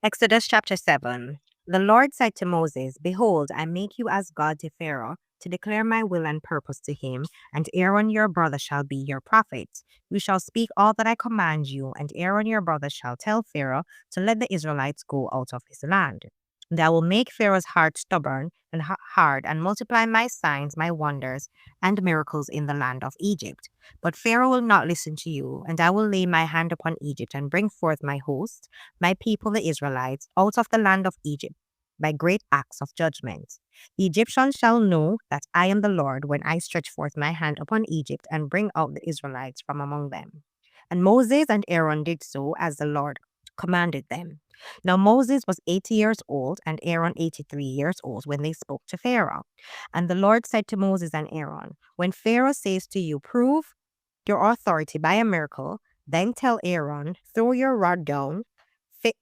Exodus chapter 7. The Lord said to Moses, Behold, I make you as God to Pharaoh, to declare my will and purpose to him, and Aaron your brother shall be your prophet. You shall speak all that I command you, and Aaron your brother shall tell Pharaoh to let the Israelites go out of his land. And I will make Pharaoh's heart stubborn and hard, and multiply my signs, my wonders, and miracles in the land of Egypt. But Pharaoh will not listen to you, and I will lay my hand upon Egypt and bring forth my host, my people the Israelites, out of the land of Egypt by great acts of judgment. The Egyptians shall know that I am the Lord when I stretch forth my hand upon Egypt and bring out the Israelites from among them. And Moses and Aaron did so as the Lord commanded them. Now Moses was 80 years old and Aaron 83 years old when they spoke to Pharaoh. And the Lord said to Moses and Aaron, When Pharaoh says to you, Prove your authority by a miracle, then tell Aaron, Throw your rod down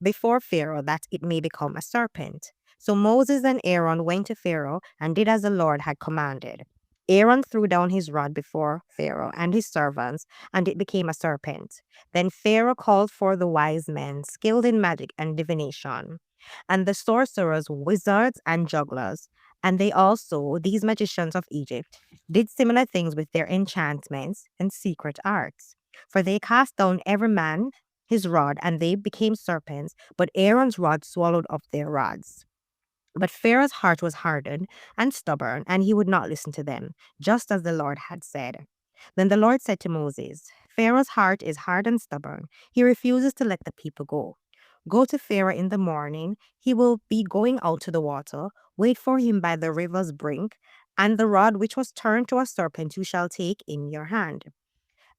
before Pharaoh that it may become a serpent. So Moses and Aaron went to Pharaoh and did as the Lord had commanded. Aaron threw down his rod before Pharaoh and his servants, and it became a serpent. Then Pharaoh called for the wise men skilled in magic and divination, and the sorcerers, wizards, and jugglers. And they also, these magicians of Egypt, did similar things with their enchantments and secret arts. For they cast down every man his rod, and they became serpents, but Aaron's rod swallowed up their rods. But Pharaoh's heart was hardened and stubborn, and he would not listen to them, just as the Lord had said. Then the Lord said to Moses, Pharaoh's heart is hard and stubborn. He refuses to let the people go. Go to Pharaoh in the morning. He will be going out to the water. Wait for him by the river's brink, and the rod which was turned to a serpent you shall take in your hand.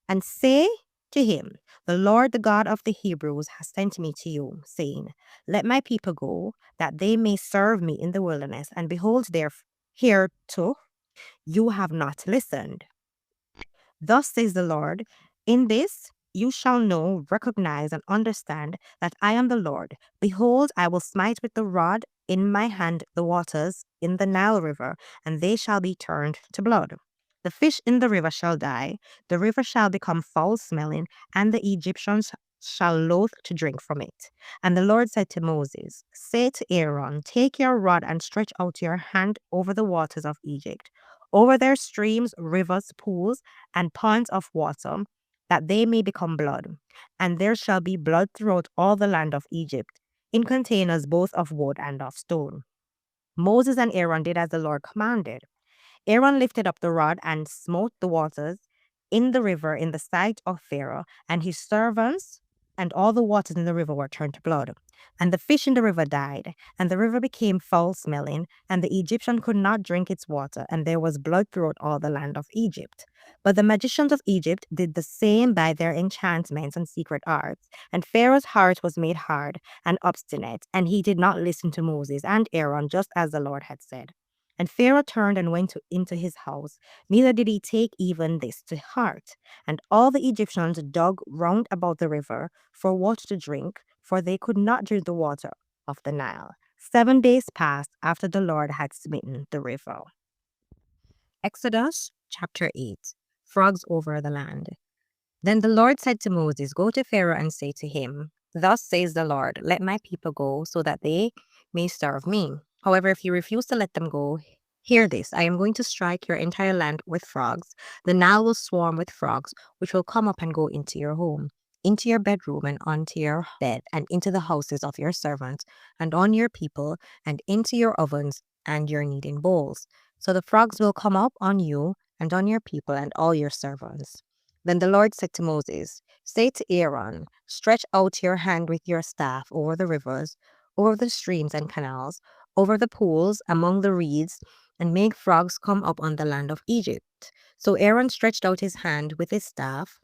And say to him, The Lord, the God of the Hebrews, has sent me to you, saying, Let my people go, that they may serve me in the wilderness. And behold, hereto you have not listened. Thus says the Lord, In this you shall know, recognize, and understand that I am the Lord. Behold, I will smite with the rod in my hand the waters in the Nile River, and they shall be turned to blood. The fish in the river shall die, the river shall become foul smelling, and the Egyptians shall loathe to drink from it. And the Lord said to Moses, Say to Aaron, Take your rod and stretch out your hand over the waters of Egypt, over their streams, rivers, pools, and ponds of water, that they may become blood. And there shall be blood throughout all the land of Egypt, in containers both of wood and of stone. Moses and Aaron did as the Lord commanded. Aaron lifted up the rod and smote the waters in the river in the sight of Pharaoh and his servants, and all the waters in the river were turned to blood. And the fish in the river died, and the river became foul smelling, and the Egyptian could not drink its water, and there was blood throughout all the land of Egypt. But the magicians of Egypt did the same by their enchantments and secret arts, and Pharaoh's heart was made hard and obstinate, and he did not listen to Moses and Aaron, just as the Lord had said. And Pharaoh turned and went into his house, neither did he take even this to heart. And all the Egyptians dug round about the river for water to drink, for they could not drink the water of the Nile. 7 days passed after the Lord had smitten the river. Exodus chapter 8. Frogs over the land. Then the Lord said to Moses, Go to Pharaoh and say to him, Thus says the Lord, Let my people go, so that they may serve me. However, if you refuse to let them go, hear this. I am going to strike your entire land with frogs. The Nile will swarm with frogs, which will come up and go into your home, into your bedroom, and onto your bed, and into the houses of your servants, and on your people, and into your ovens and your kneading bowls. So the frogs will come up on you, and on your people, and all your servants. Then the Lord said to Moses, Say to Aaron, Stretch out your hand with your staff over the rivers, over the streams and canals, over the pools, among the reeds, and make frogs come up on the land of Egypt. So Aaron stretched out his hand with his staff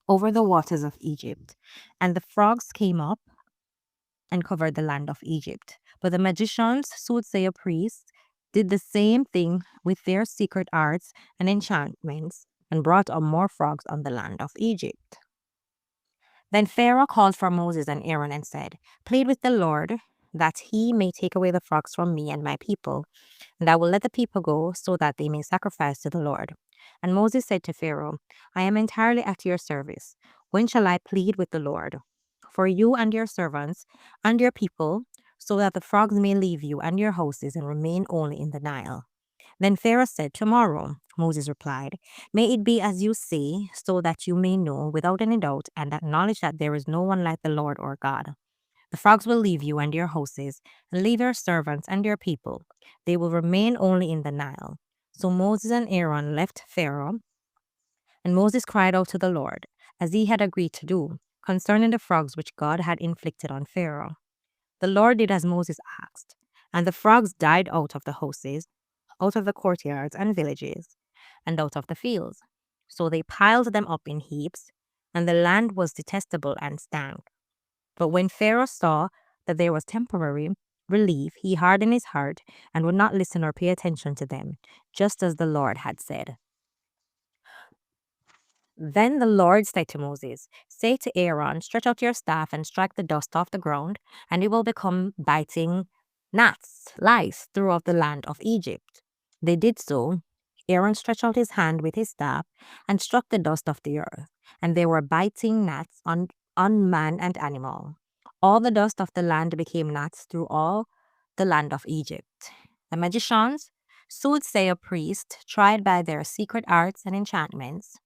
over the waters of Egypt, and the frogs came up and covered the land of Egypt. But the magicians, soothsayer priests, did the same thing with their secret arts and enchantments, and brought up more frogs on the land of Egypt. Then Pharaoh called for Moses and Aaron and said, Plead with the Lord, that he may take away the frogs from me and my people, and I will let the people go, so that they may sacrifice to the Lord. And Moses said to Pharaoh, I am entirely at your service. When shall I plead with the Lord? for you and your servants and your people, so that the frogs may leave you and your houses and remain only in the Nile. Then Pharaoh said, Tomorrow, Moses replied, may it be as you say, so that you may know without any doubt and acknowledge that there is no one like the Lord our God. The frogs will leave you and your houses, and leave your servants and your people. They will remain only in the Nile. So Moses and Aaron left Pharaoh, and Moses cried out to the Lord, as he had agreed to do, concerning the frogs which God had inflicted on Pharaoh. The Lord did as Moses asked, and the frogs died out of the houses, out of the courtyards and villages, and out of the fields. So they piled them up in heaps, and the land was detestable and stank. But when Pharaoh saw that there was temporary relief, he hardened his heart and would not listen or pay attention to them, just as the Lord had said. Then the Lord said to Moses, Say to Aaron, stretch out your staff and strike the dust off the ground, and it will become biting gnats, lice, throughout the land of Egypt. They did so. Aaron stretched out his hand with his staff and struck the dust of the earth, and there were biting gnats on man and animal. All the dust of the land became gnats through all the land of Egypt. The magicians, soothsayer priests, tried by their secret arts and enchantments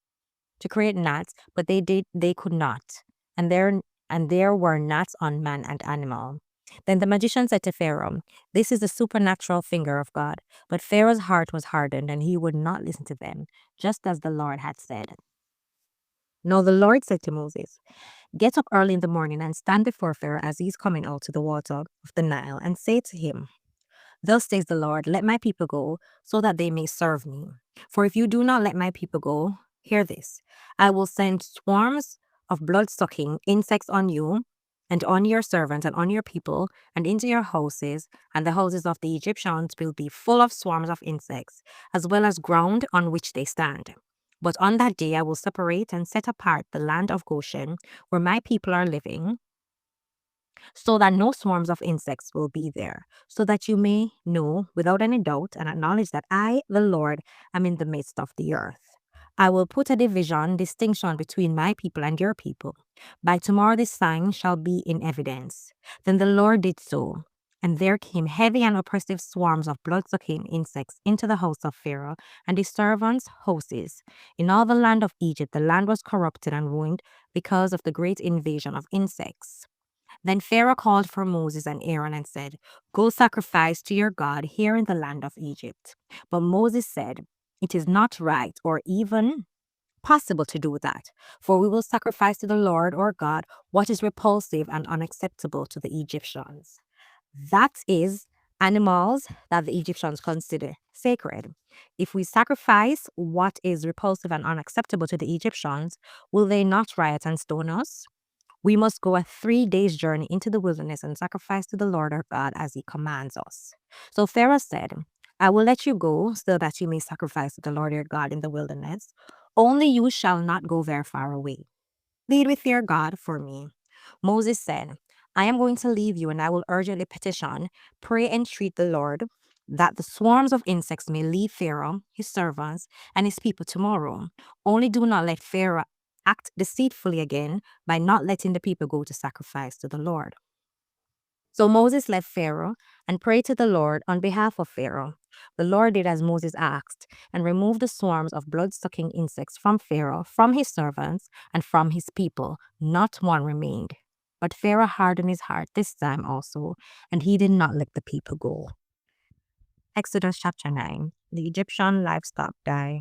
to create gnats, but they could not. And there were gnats on man and animal. Then the magician said to Pharaoh, This is the supernatural finger of God. But Pharaoh's heart was hardened, and he would not listen to them, just as the Lord had said. Now the Lord said to Moses, Get up early in the morning and stand before Pharaoh as he is coming out to the water of the Nile, and say to him, Thus says the Lord, Let my people go, so that they may serve me. For if you do not let my people go, hear this, I will send swarms of blood-sucking insects on you, and on your servants, and on your people, and into your houses, and the houses of the Egyptians will be full of swarms of insects, as well as ground on which they stand. But on that day I will separate and set apart the land of Goshen, where my people are living, so that no swarms of insects will be there, so that you may know without any doubt and acknowledge that I, the Lord, am in the midst of the earth. I will put a distinction between my people and your people. By tomorrow this sign shall be in evidence. Then the Lord did so, and there came heavy and oppressive swarms of blood-sucking insects into the house of Pharaoh and his servants' houses. In all the land of Egypt, the land was corrupted and ruined because of the great invasion of insects. Then Pharaoh called for Moses and Aaron and said, Go sacrifice to your God here in the land of Egypt. But Moses said, It is not right or even possible to do that, for we will sacrifice to the Lord our God what is repulsive and unacceptable to the Egyptians. That is, animals that the Egyptians consider sacred. If we sacrifice what is repulsive and unacceptable to the Egyptians, will they not riot and stone us? We must go a 3 days journey into the wilderness and sacrifice to the Lord our God as he commands us. So Pharaoh said, I will let you go so that you may sacrifice to the Lord your God in the wilderness. Only you shall not go very far away. Plead with your God for me. Moses said, I am going to leave you, and I will urgently petition, pray, and entreat the Lord that the swarms of insects may leave Pharaoh, his servants, and his people tomorrow. Only do not let Pharaoh act deceitfully again by not letting the people go to sacrifice to the Lord. So Moses left Pharaoh and prayed to the Lord on behalf of Pharaoh. The Lord did as Moses asked and removed the swarms of blood-sucking insects from Pharaoh, from his servants, and from his people. Not one remained. But Pharaoh hardened his heart this time also, and he did not let the people go. Exodus chapter 9. The Egyptian livestock die.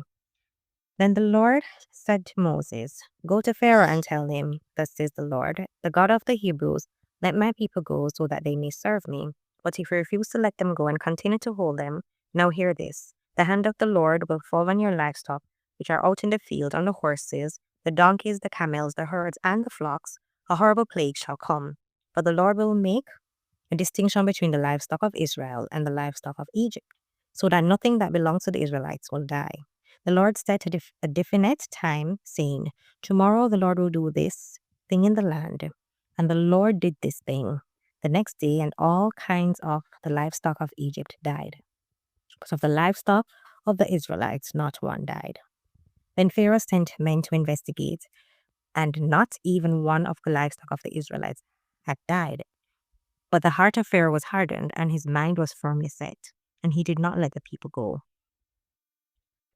Then the Lord said to Moses, Go to Pharaoh and tell him, Thus says the Lord, the God of the Hebrews, let my people go so that they may serve me. But if you refuse to let them go and continue to hold them, now hear this. The hand of the Lord will fall on your livestock, which are out in the field, on the horses, the donkeys, the camels, the herds, and the flocks. A horrible plague shall come. But the Lord will make a distinction between the livestock of Israel and the livestock of Egypt, so that nothing that belongs to the Israelites will die. The Lord set a definite time, saying, Tomorrow the Lord will do this thing in the land. And the Lord did this thing. The next day, and all kinds of the livestock of Egypt died. Because of the livestock of the Israelites, not one died. Then Pharaoh sent men to investigate, and not even one of the livestock of the Israelites had died. But the heart of Pharaoh was hardened, and his mind was firmly set, and he did not let the people go.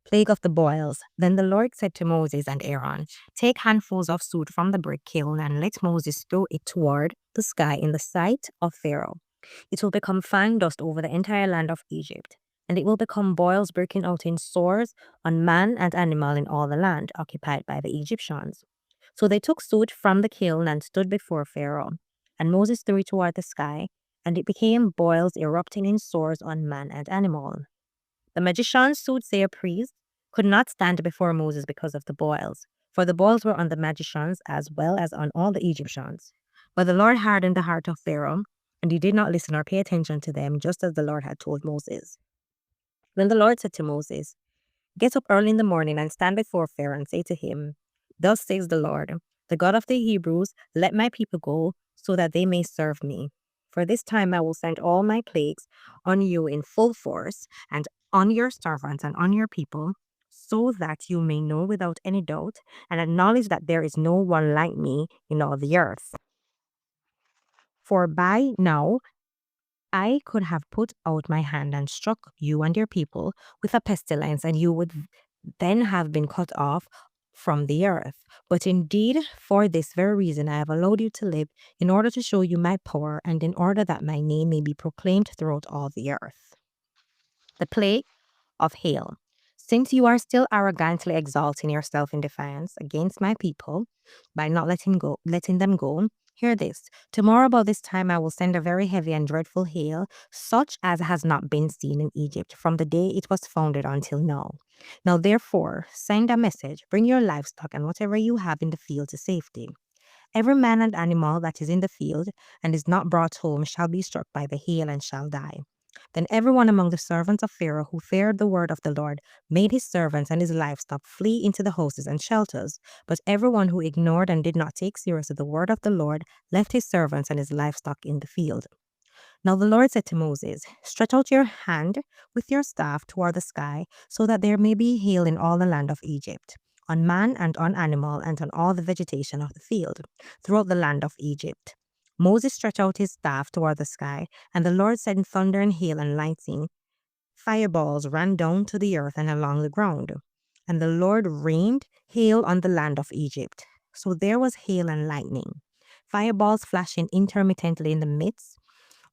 Plague of the boils. Then the Lord said to Moses and Aaron, take handfuls of soot from the brick kiln and let Moses throw it toward the sky in the sight of Pharaoh. It will become fine dust over the entire land of Egypt, and it will become boils breaking out in sores on man and animal in all the land occupied by the Egyptians. So they took soot from the kiln and stood before Pharaoh, and Moses threw it toward the sky, and it became boils erupting in sores on man and animal. The magicians, soothsayer priests, could not stand before Moses because of the boils, for the boils were on the magicians as well as on all the Egyptians. But the Lord hardened the heart of Pharaoh, and he did not listen or pay attention to them, just as the Lord had told Moses. Then the Lord said to Moses, get up early in the morning and stand before Pharaoh and say to him, thus says the Lord, the God of the Hebrews, let my people go so that they may serve me. For this time I will send all my plagues on you in full force, and on your servants and on your people, so that you may know without any doubt and acknowledge that there is no one like me in all the earth. For by now I could have put out my hand and struck you and your people with a pestilence, and you would then have been cut off from the earth. But indeed, for this very reason, I have allowed you to live, in order to show you my power, and in order that my name may be proclaimed throughout all the earth. The plague of hail. Since you are still arrogantly exalting yourself in defiance against my people by not letting them go, hear this. Tomorrow about this time I will send a very heavy and dreadful hail, such as has not been seen in Egypt from the day it was founded until now. Now therefore, send a message, bring your livestock and whatever you have in the field to safety. Every man and animal that is in the field and is not brought home shall be struck by the hail and shall die. Then everyone among the servants of Pharaoh who feared the word of the Lord made his servants and his livestock flee into the houses and shelters. But everyone who ignored and did not take seriously the word of the Lord left his servants and his livestock in the field. Now the Lord said to Moses, stretch out your hand with your staff toward the sky, so that there may be hail in all the land of Egypt, on man and on animal and on all the vegetation of the field, throughout the land of Egypt. Moses stretched out his staff toward the sky, and the Lord sent thunder and hail and lightning. Fireballs ran down to the earth and along the ground. And the Lord rained hail on the land of Egypt. So there was hail and lightning, fireballs flashing intermittently in the midst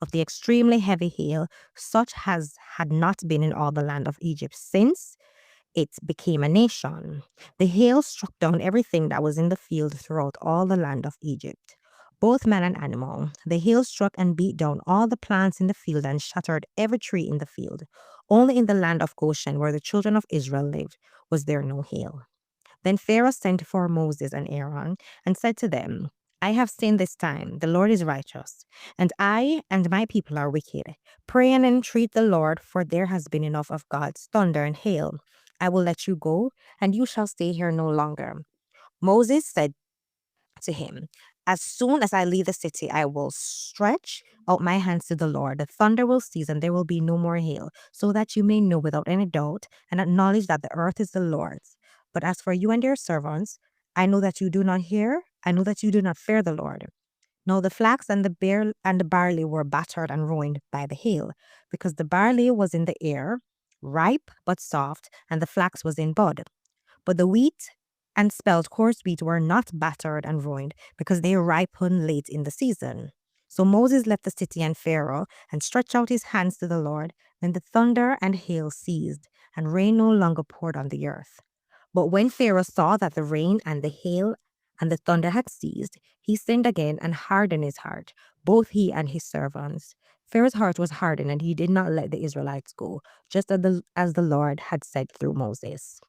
of the extremely heavy hail, such as had not been in all the land of Egypt since it became a nation. The hail struck down everything that was in the field throughout all the land of Egypt, both man and animal. The hail struck and beat down all the plants in the field and shattered every tree in the field. Only in the land of Goshen, where the children of Israel lived, was there no hail. Then Pharaoh sent for Moses and Aaron and said to them, I have sinned this time. The Lord is righteous, and I and my people are wicked. Pray and entreat the Lord, for there has been enough of God's thunder and hail. I will let you go, and you shall stay here no longer. Moses said to him, as soon as I leave the city, I will stretch out my hands to the Lord. The thunder will cease, and there will be no more hail, so that you may know without any doubt and acknowledge that the earth is the Lord's. But as for you and your servants, I know that you do not hear. I know that you do not fear the Lord. Now the flax and the barley were battered and ruined by the hail, because the barley was in the air, ripe but soft, and the flax was in bud. But the wheat and spelt coarse wheat were not battered and ruined, because they ripened late in the season. So Moses left the city and Pharaoh and stretched out his hands to the Lord. Then the thunder and hail ceased, and rain no longer poured on the earth. But when Pharaoh saw that the rain and the hail and the thunder had ceased, he sinned again and hardened his heart, both he and his servants. Pharaoh's heart was hardened, and he did not let the Israelites go, just as the Lord had said through Moses.